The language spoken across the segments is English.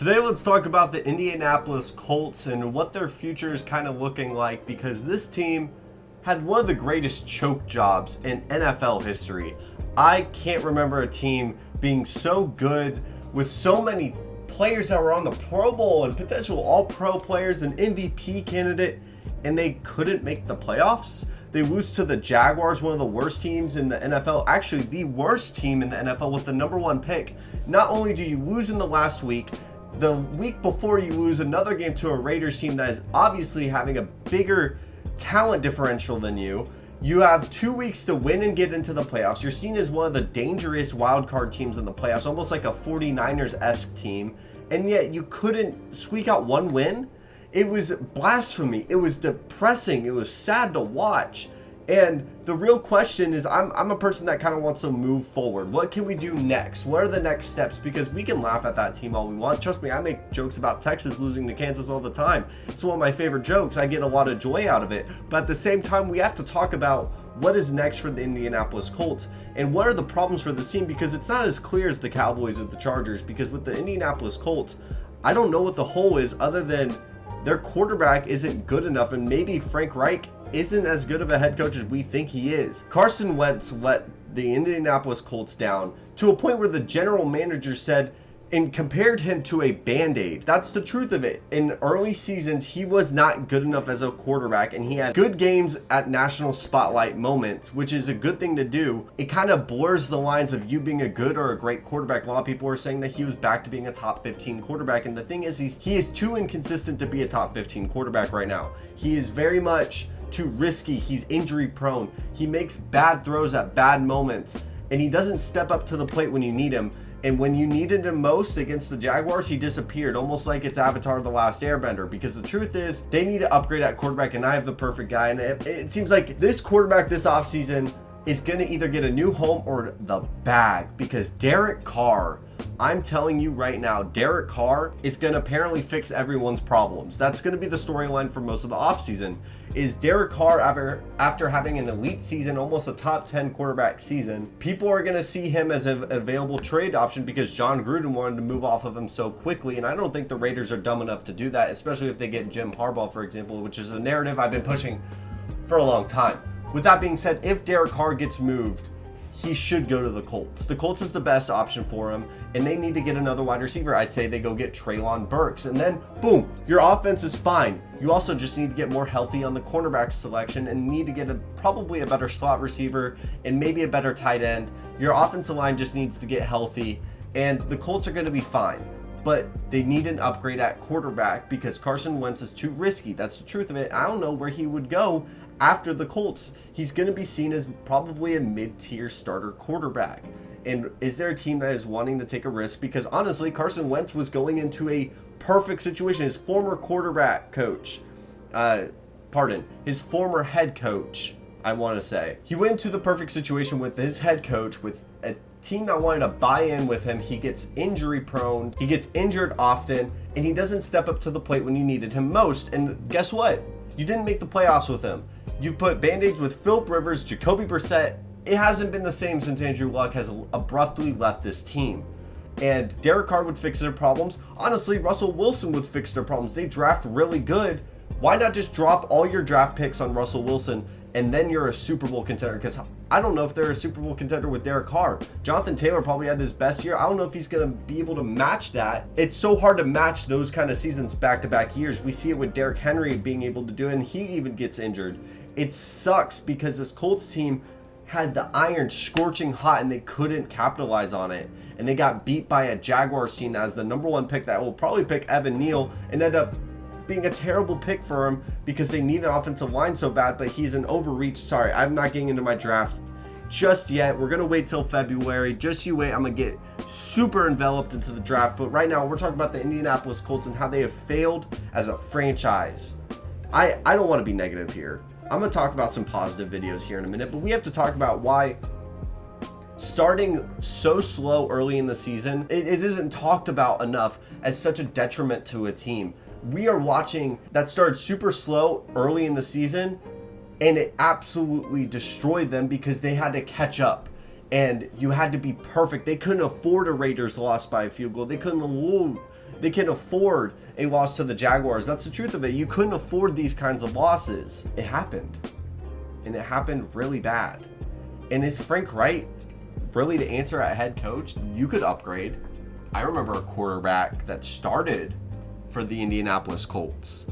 Today, let's talk about the Indianapolis Colts and what their future is kind of looking like, because this team had one of the greatest choke jobs in NFL history. I can't remember a team being so good with so many players that were on the Pro Bowl and potential All-Pro players and MVP candidate, and they couldn't make the playoffs. They lose to the Jaguars, one of the worst teams in the NFL, actually the worst team in the NFL with the number one pick. Not only do you lose in the last week, the week before you lose another game to a Raiders team that is obviously having a bigger talent differential than you. You have 2 weeks to win and get into the playoffs. You're seen as one of the dangerous wildcard teams in the playoffs, almost like a 49ers-esque team, and yet you couldn't squeak out one win. It was blasphemy. It was depressing. It was sad to watch. And the real question is, I'm a person that kind of wants to move forward. What can we do next? What are the next steps? Because we can laugh at that team all we want. Trust me, I make jokes about Texas losing to Kansas all the time. It's one of my favorite jokes. I get a lot of joy out of it. But at the same time, we have to talk about what is next for the Indianapolis Colts and what are the problems for this team, because it's not as clear as the Cowboys or the Chargers. Because with the Indianapolis Colts, I don't know what the hole is other than their quarterback isn't good enough, and maybe Frank Reich isn't as good of a head coach as we think he is. Carson Wentz let the Indianapolis Colts down to a point where the general manager said and compared him to a Band-Aid. That's the truth of it. In early seasons, he was not good enough as a quarterback, and he had good games at national spotlight moments, which is a good thing to do. It kind of blurs the lines of you being a good or a great quarterback. A lot of people are saying that he was back to being a top 15 quarterback, and the thing is, he is too inconsistent to be a top 15 quarterback right now. He is very much too risky. He's injury prone. He makes bad throws at bad moments, and he doesn't step up to the plate when you need him. And when you needed him most against the Jaguars, he disappeared, almost like it's Avatar: The Last Airbender. Because the truth is, they need to upgrade at quarterback, and I have the perfect guy. And it seems like this quarterback this offseason is going to either get a new home or the bag. Because Derek Carr, I'm telling you right now, Derek Carr is going to apparently fix everyone's problems. That's going to be the storyline for most of the offseason. Is Derek Carr, after having an elite season, almost a top 10 quarterback season, people are going to see him as an available trade option because John Gruden wanted to move off of him so quickly, and I don't think the Raiders are dumb enough to do that, especially if they get Jim Harbaugh, for example, which is a narrative I've been pushing for a long time. With that being said, if Derek Carr gets moved, he should go to the Colts. The Colts is the best option for him, and they need to get another wide receiver. I'd say they go get Treylon Burks, and then, boom, your offense is fine. You also just need to get more healthy on the cornerback selection and need to get probably a better slot receiver and maybe a better tight end. Your offensive line just needs to get healthy, and the Colts are going to be fine. But they need an upgrade at quarterback because Carson Wentz is too risky. That's the truth of it. I don't know where he would go after the Colts. He's going to be seen as probably a mid-tier starter quarterback. And is there a team that is wanting to take a risk? Because honestly, Carson Wentz was going into a perfect situation. His former quarterback coach, his former head coach, I want to say. He went to the perfect situation with his head coach, with a team that wanted to buy in with him. He gets injury prone, he gets injured often, and he doesn't step up to the plate when you needed him most. And guess what? You didn't make the playoffs with him. You put Band-Aids with Philip Rivers, Jacoby Brissett. It hasn't been the same since Andrew Luck has abruptly left this team. And Derek Carr would fix their problems. Honestly, Russell Wilson would fix their problems. They draft really good. Why not just drop all your draft picks on Russell Wilson and then you're a Super Bowl contender? Because I don't know if they're a Super Bowl contender with Derek Carr. Jonathan Taylor probably had his best year. I don't know if he's going to be able to match that. It's so hard to match those kind of seasons back-to-back years. We see it with Derrick Henry being able to do it, and he even gets injured. It sucks because this Colts team had the iron scorching hot and they couldn't capitalize on it. And they got beat by a Jaguars team that has the number one pick that will probably pick Evan Neal and end up being a terrible pick for him because they need an offensive line so bad, but he's an overreach. Sorry, I'm not getting into my draft just yet. We're going to wait till February. Just you wait. I'm going to get super enveloped into the draft. But right now, we're talking about the Indianapolis Colts and how they have failed as a franchise. I don't want to be negative here. I'm going to talk about some positive videos here in a minute, but we have to talk about why starting so slow early in the season, it isn't talked about enough as such a detriment to a team. We are watching that started super slow early in the season, and it absolutely destroyed them because they had to catch up. And you had to be perfect. They couldn't afford a Raiders loss by a field goal. They couldn't They can afford a loss to the Jaguars. That's the truth of it. You couldn't afford these kinds of losses. It happened. And it happened really bad. And is Frank Reich really the answer at head coach? You could upgrade. I remember a quarterback that started for the Indianapolis Colts,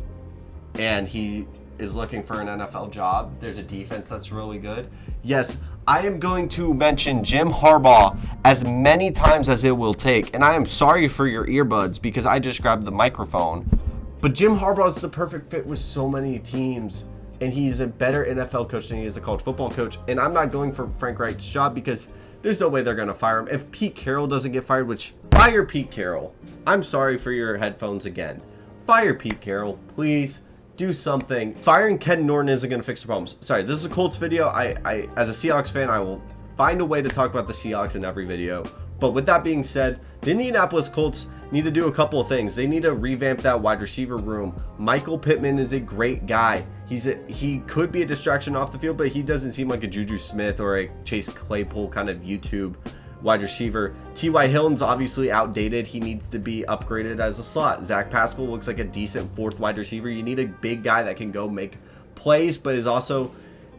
and he is looking for an NFL job. There's a defense that's really good. Yes, I am going to mention Jim Harbaugh as many times as it will take, and I am sorry for your earbuds because I just grabbed the microphone. But Jim Harbaugh is the perfect fit with so many teams, and he's a better NFL coach than he is a college football coach. And I'm not going for Frank Reich's job because there's no way they're going to fire him. If Pete Carroll doesn't get fired, which fire Pete Carroll. I'm sorry for your headphones again. Fire Pete Carroll, please. Do something. Firing Ken Norton isn't going to fix the problems. Sorry, this is a Colts video. I, as a Seahawks fan, I will find a way to talk about the Seahawks in every video. But with that being said, the Indianapolis Colts need to do a couple of things. They need to revamp that wide receiver room. Michael Pittman is a great guy. He could be a distraction off the field, but he doesn't seem like a Juju Smith or a Chase Claypool kind of YouTube wide receiver. T.Y. Hilton's obviously outdated. He needs to be upgraded as a slot. Zach Pascal looks like a decent fourth wide receiver. You need a big guy that can go make plays, but is also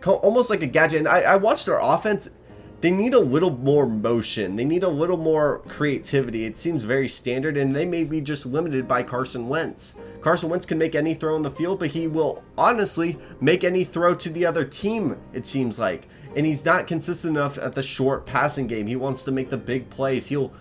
almost like a gadget. And I watched their offense. They need a little more motion. They need a little more creativity. It seems very standard, and they may be just limited by Carson Wentz. Carson Wentz can make any throw in the field, but he will honestly make any throw to the other team, it seems like. And he's not consistent enough at the short passing game. He wants to make the big plays. He'll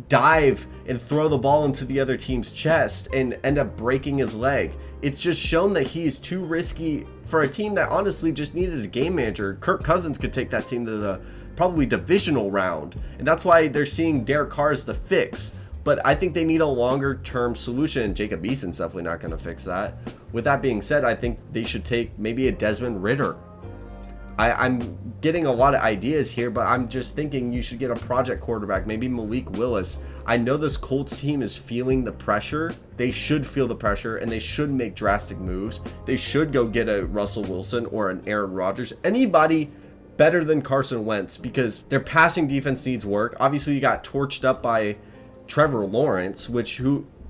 dive and throw the ball into the other team's chest and end up breaking his leg. It's just shown that he's too risky for a team that honestly just needed a game manager. Kirk Cousins could take that team to the probably divisional round. And that's why they're seeing Derek Carr as the fix. But I think they need a longer term solution, and Jacob Eason's definitely not going to fix that. With that being said, I think they should take maybe a Desmond Ridder. I'm getting a lot of ideas here, but I'm just thinking you should get a project quarterback, maybe Malik Willis. I know this Colts team is feeling the pressure. They should feel the pressure, and they should make drastic moves. They should go get a Russell Wilson or an Aaron Rodgers. Anybody better than Carson Wentz, because their passing defense needs work. Obviously, you got torched up by Trevor Lawrence,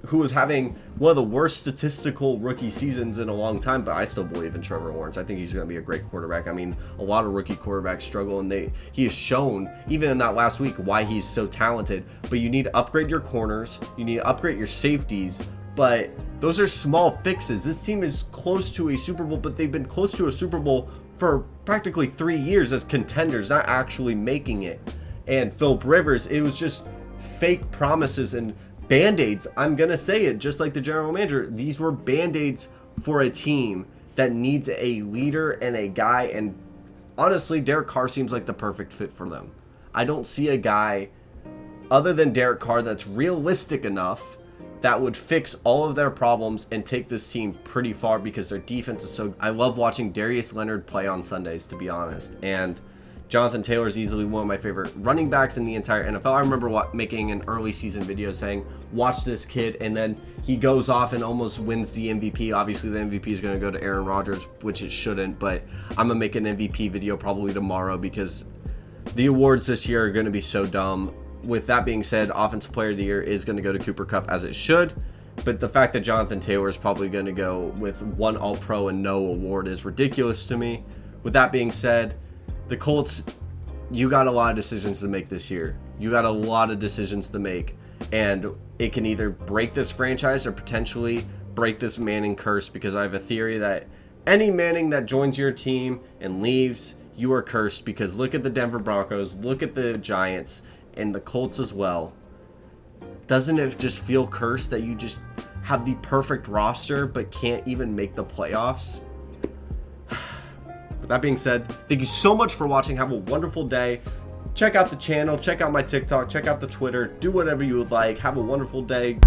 who was having one of the worst statistical rookie seasons in a long time, but I still believe in Trevor Lawrence. I think he's going to be a great quarterback. I mean, a lot of rookie quarterbacks struggle, and he has shown, even in that last week, why he's so talented. But you need to upgrade your corners. You need to upgrade your safeties. But those are small fixes. This team is close to a Super Bowl, but they've been close to a Super Bowl for practically 3 years as contenders, not actually making it. And Philip Rivers, it was just fake promises and Band-Aids. I'm going to say it just like the general manager. These were Band-Aids for a team that needs a leader and a guy. And honestly, Derek Carr seems like the perfect fit for them. I don't see a guy other than Derek Carr that's realistic enough that would fix all of their problems and take this team pretty far, because their defense is so... I love watching Darius Leonard play on Sundays, to be honest. And Jonathan Taylor is easily one of my favorite running backs in the entire NFL. I remember making an early season video saying, watch this kid, and then he goes off and almost wins the MVP. Obviously, the MVP is going to go to Aaron Rodgers, which it shouldn't, but I'm going to make an MVP video probably tomorrow because the awards this year are going to be so dumb. With that being said, Offensive Player of the Year is going to go to Cooper Kupp, as it should. But the fact that Jonathan Taylor is probably going to go with one All-Pro and no award is ridiculous to me. With that being said, the Colts, you got a lot of decisions to make this year. You got a lot of decisions to make. And it can either break this franchise or potentially break this Manning curse, because I have a theory that any Manning that joins your team and leaves, you are cursed. Because look at the Denver Broncos, look at the Giants, and the Colts as well. Doesn't it just feel cursed that you just have the perfect roster but can't even make the playoffs? With that being said, thank you so much for watching. Have a wonderful day. Check out the channel, check out my TikTok, check out the Twitter, do whatever you would like. Have a wonderful day.